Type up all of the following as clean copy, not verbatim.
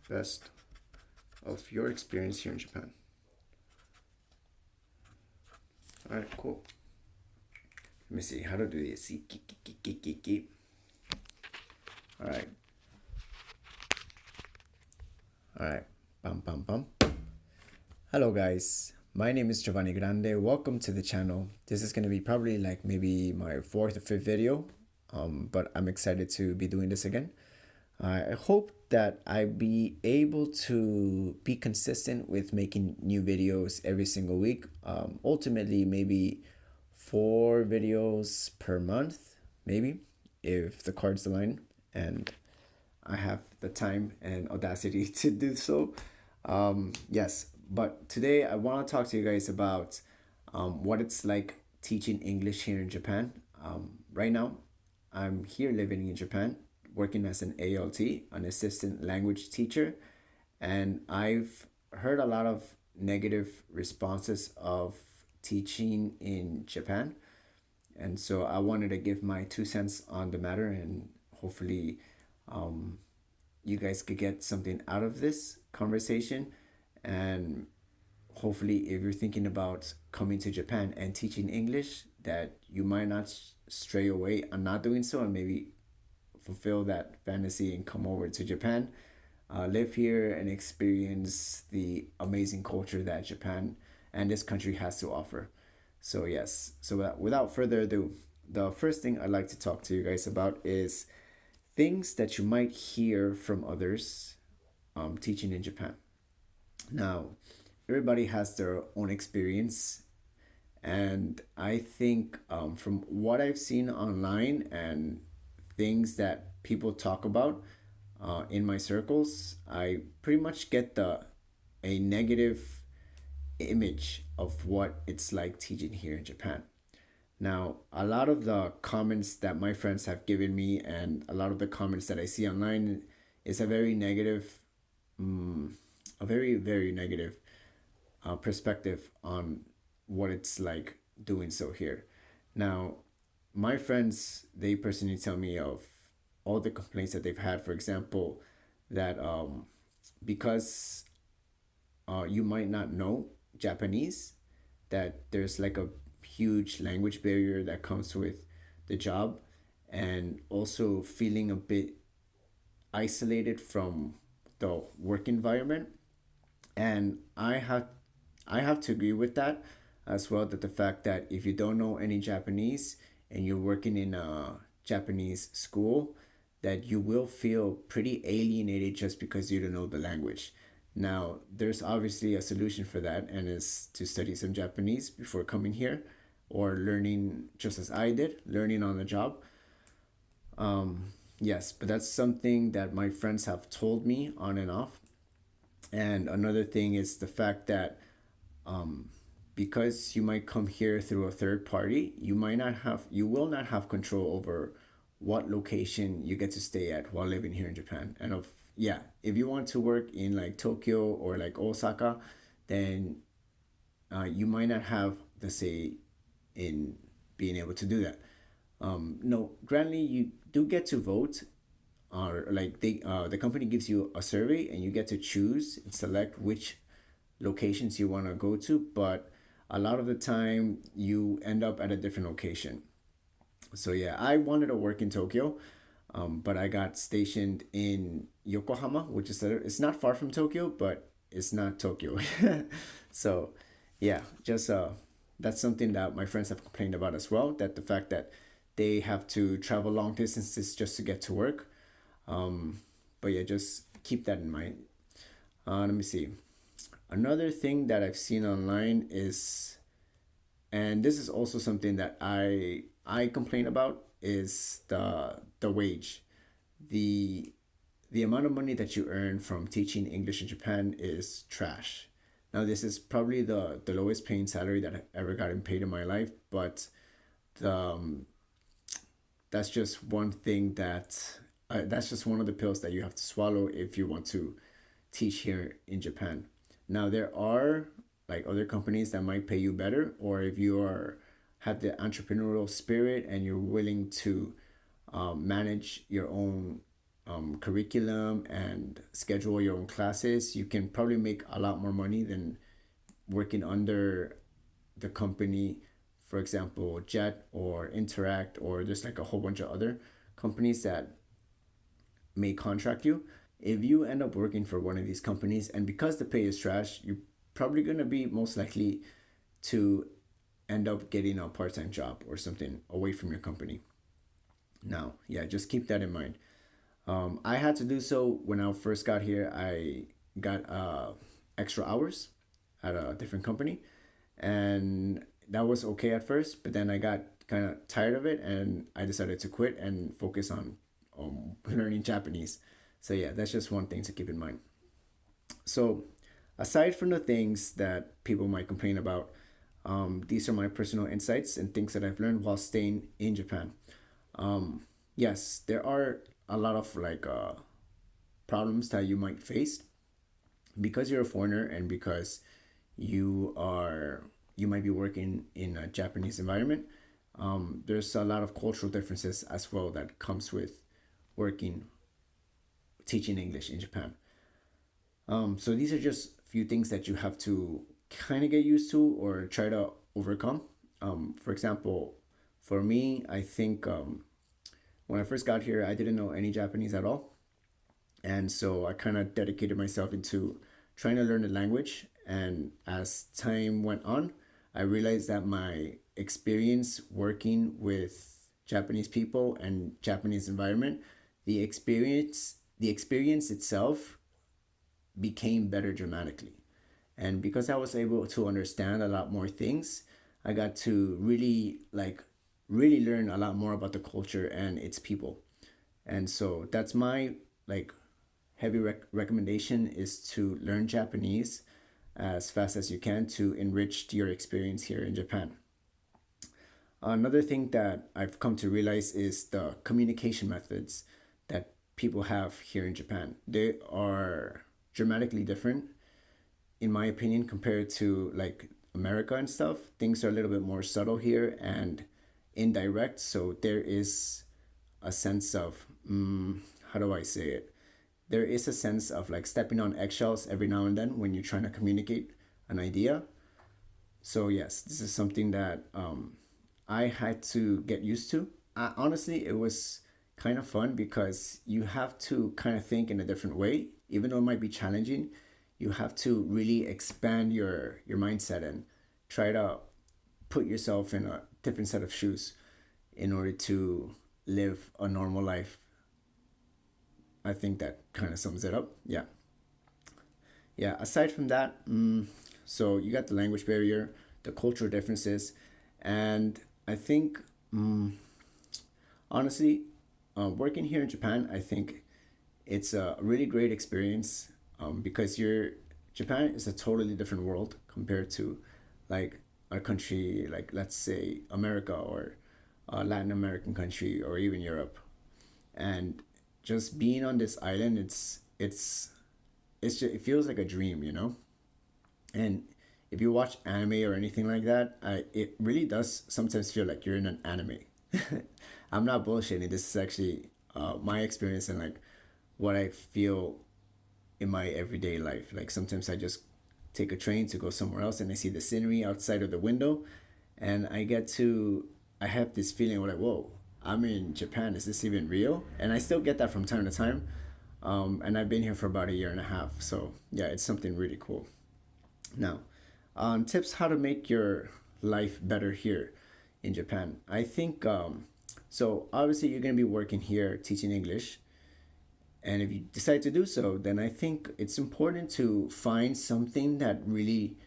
best of your experience here in Japan. All right, cool. Let me see how to do this. All right, all right. Bum bum bum. Hello, guys. My name is Giovanni Grande. Welcome to the channel. This is gonna be probably like maybe my fourth or fifth video, but I'm excited to be doing this again. I hope that I be able to be consistent with making new videos every single week. Ultimately, maybe 4 videos per month, maybe, if the cards align and I have the time and audacity to do so. Yes, but today I want to talk to you guys about what it's like teaching English here in Japan. Right now, I'm here living in Japan, working as an ALT, an assistant language teacher, and I've heard a lot of negative responses of teaching in Japan. And so I wanted to give my 2 cents on the matter, and hopefully, um, you guys could get something out of this conversation. And hopefully, if you're thinking about coming to Japan and teaching English, that you might not stray away and not doing so, and maybe fulfill that fantasy and come over to Japan, live here, and experience the amazing culture that Japan and this country has to offer. So, yes, so without further ado, the first thing I'd like to talk to you guys about is things that you might hear from others teaching in Japan. Now, everybody has their own experience, and I think from what I've seen online and things that people talk about in my circles, I pretty much get the a negative image of what it's like teaching here in Japan. Now, a lot of the comments that my friends have given me and a lot of the comments that I see online is a very negative, a very, very negative perspective on what it's like doing so here. Now, my friends, they personally tell me of all the complaints that they've had. For example, that because you might not know Japanese, that there's like a huge language barrier that comes with the job, and also feeling a bit isolated from the work environment. And I have to agree with that as well, that the fact that if you don't know any Japanese and you're working in a Japanese school, that you will feel pretty alienated just because you don't know the language. Now, there's obviously a solution for that, and is to study some Japanese before coming here, or learning just as I did, learning on the job. Yes, but that's something that my friends have told me on and off. And another thing is the fact that because you might come here through a third party, you will not have control over what location you get to stay at while living here in Japan. And of yeah, if you want to work in like Tokyo or like Osaka, then you might not have the say in being able to do that. No, granted, you do get to vote, or like the company gives you a survey and you get to choose and select which locations you want to go to, but a lot of the time you end up at a different location. So yeah, I wanted to work in Tokyo, but I got stationed in Yokohama, which is it's not far from Tokyo, but it's not Tokyo. So yeah, just that's something that my friends have complained about as well. That the fact that they have to travel long distances just to get to work. But yeah, just keep that in mind. Let me see. Another thing that I've seen online is, and this is also something that I complain about, is the wage. The the amount of money that you earn from teaching English in Japan is trash. Now, this is probably the lowest paying salary that I've ever gotten paid in my life, but the, that's just one thing that's just one of the pills that you have to swallow if you want to teach here in Japan. Now, there are like other companies that might pay you better, or if you are have the entrepreneurial spirit and you're willing to manage your own curriculum and schedule your own classes, you can probably make a lot more money than working under the company, for example, Jet or Interact, or just like a whole bunch of other companies that may contract you. If you end up working for one of these companies, and because the pay is trash, you're probably going to be most likely to end up getting a part time job or something away from your company. Now, yeah, just keep that in mind. I had to do so when I first got here. I got extra hours at a different company, and that was okay at first. But then I got kind of tired of it, and I decided to quit and focus on learning Japanese. So yeah, that's just one thing to keep in mind. So, aside from the things that people might complain about, these are my personal insights and things that I've learned while staying in Japan. Yes, there are a lot of problems that you might face because you're a foreigner and because you are you might be working in a Japanese environment. There's a lot of cultural differences as well that comes with working teaching English in Japan. So these are just a few things that you have to kind of get used to or try to overcome. For example, for me, I think when I first got here, I didn't know any Japanese at all. And so I kind of dedicated myself into trying to learn the language. And as time went on, I realized that my experience working with Japanese people and Japanese environment, the experience itself became better dramatically. And because I was able to understand a lot more things, I got to really learn a lot more about the culture and its people. And so that's my like heavy recommendation is to learn Japanese as fast as you can to enrich your experience here in Japan. Another thing that I've come to realize is the communication methods that people have here in Japan. They are dramatically different, in my opinion, compared to like America and stuff. Things are a little bit more subtle here and indirect. So there is a sense of, how do I say it? There is a sense of like stepping on eggshells every now and then when you're trying to communicate an idea. So yes, this is something that I had to get used to. Honestly, it was kind of fun because you have to kind of think in a different way, even though it might be challenging. You have to really expand your mindset and try to put yourself in a different set of shoes in order to live a normal life. I think that kind of sums it up. Yeah. Yeah. Aside from that, so you got the language barrier, the cultural differences, and I think honestly, working here in Japan, I think it's a really great experience because Japan is a totally different world compared to like a country like let's say America or a Latin American country or even Europe. And just being on this island, it feels like a dream, you know. And if you watch anime or anything like that, it really does sometimes feel like you're in an anime. I'm not bullshitting. This is actually my experience and like what I feel in my everyday life. Like sometimes I just take a train to go somewhere else and I see the scenery outside of the window and I have this feeling like, whoa, I'm in Japan. Is this even real? And I still get that from time to time. And I've been here for about a year and a half. So yeah, it's something really cool. Now, on tips how to make your life better here in Japan. I think so. Obviously, you're gonna be working here teaching English, and if you decide to do so, then I think it's important to find something that really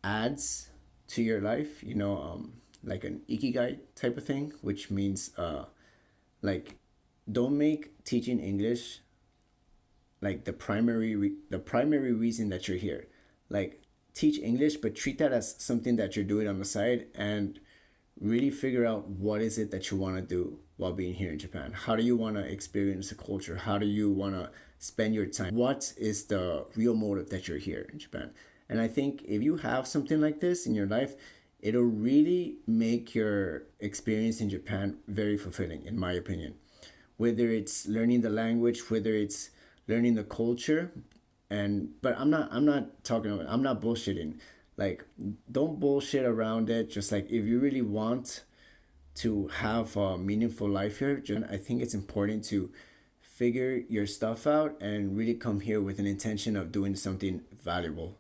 adds to your life. Like an ikigai type of thing, which means like don't make teaching English like the primary reason that you're here. Like teach English, but treat that as something that you're doing on the side and really figure out what is it that you want to do while being here in Japan. How do you want to experience the culture? How do you want to spend your time? What is the real motive that you're here in Japan? And I think if you have something like this in your life, it'll really make your experience in Japan very fulfilling, in my opinion. whether it's learning the language, whether it's learning the culture. And but I'm not bullshitting. Like, don't bullshit around it. Just like, if you really want to have a meaningful life here, just I think it's important to figure your stuff out and really come here with an intention of doing something valuable.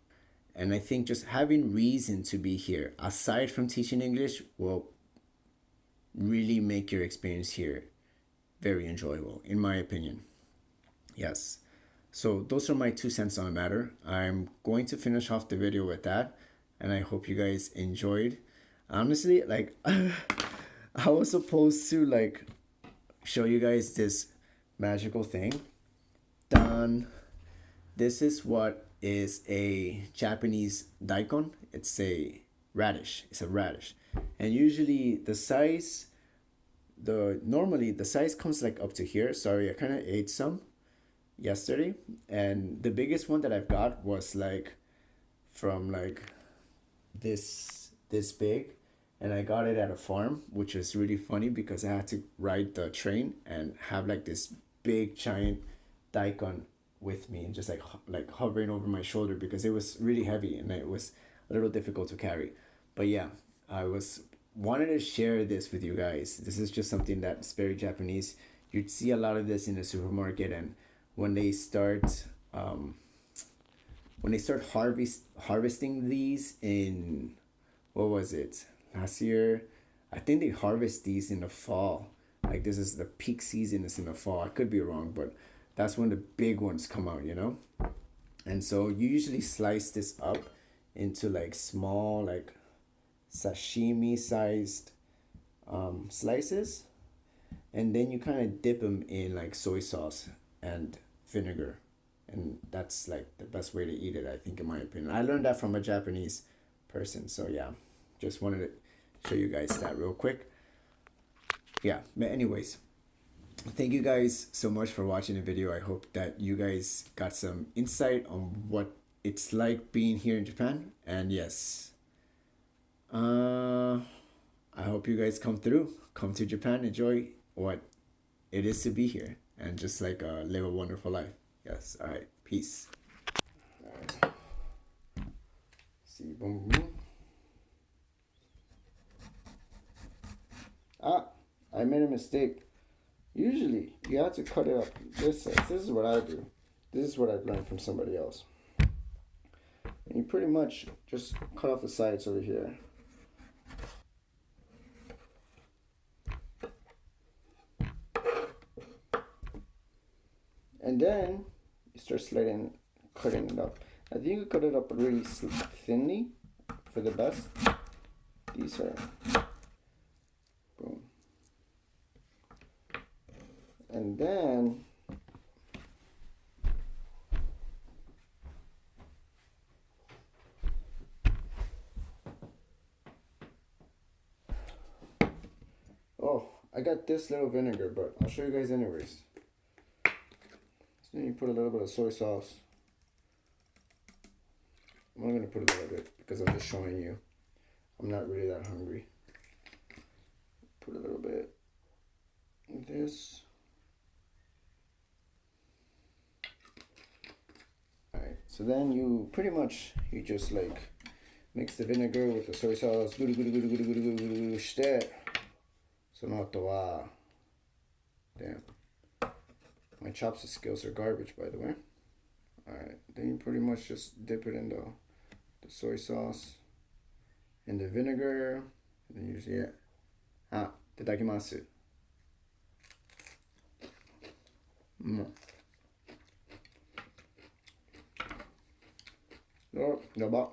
And I think just having reason to be here, aside from teaching English, will really make your experience here very enjoyable, in my opinion. Yes. So those are my 2 cents on the matter. I'm going to finish off the video with that, and I hope you guys enjoyed. Honestly, like, I was supposed to like show you guys this magical thing. Done. This is what is a Japanese daikon. It's a radish. It's a radish. And usually normally the size comes like up to here. Sorry, I kind of ate some yesterday, and the biggest one that I've got was like from like this big, and I got it at a farm, which was really funny because I had to ride the train and have like this big giant daikon with me, and just like hovering over my shoulder because it was really heavy and it was a little difficult to carry. But yeah, I was wanted to share this with you guys. This is just something that's very Japanese. You'd see a lot of this in the supermarket, and when they start harvesting these in, what was it, last year, I think they harvest these in the fall. Like, this is the peak season, is in the fall. I could be wrong, but that's when the big ones come out, you know. And so you usually slice this up into like small, like sashimi sized slices, and then you kind of dip them in like soy sauce and vinegar, and that's like the best way to eat it, I think, in my opinion. I learned that from a Japanese person, so yeah, just wanted to show you guys that real quick. Yeah, but anyways, thank you guys so much for watching the video. I hope that you guys got some insight on what it's like being here in Japan. And yes, I hope you guys come to Japan, enjoy what it is to be here, and just like live a wonderful life. Yes. All right. Peace. All right. See, boom, boom. Ah, I made a mistake. Usually, you have to cut it up this is what I do. This is what I've learned from somebody else. And you pretty much just cut off the sides over here. And then you start cutting it up. I think you cut it up really thinly for the best. These are, boom. And then I got this little vinegar, but I'll show you guys anyways. So then you put a little bit of soy sauce. I'm only gonna put a little bit because I'm just showing you. I'm not really that hungry. Put a little bit of this. Alright, so then you pretty much, you just like mix the vinegar with the soy sauce. Damn. My chopstick skills are garbage, by the way. Alright, then you pretty much just dip it in the soy sauce and the vinegar. And then usually, yeah. Itadakimasu. Oh, yaba.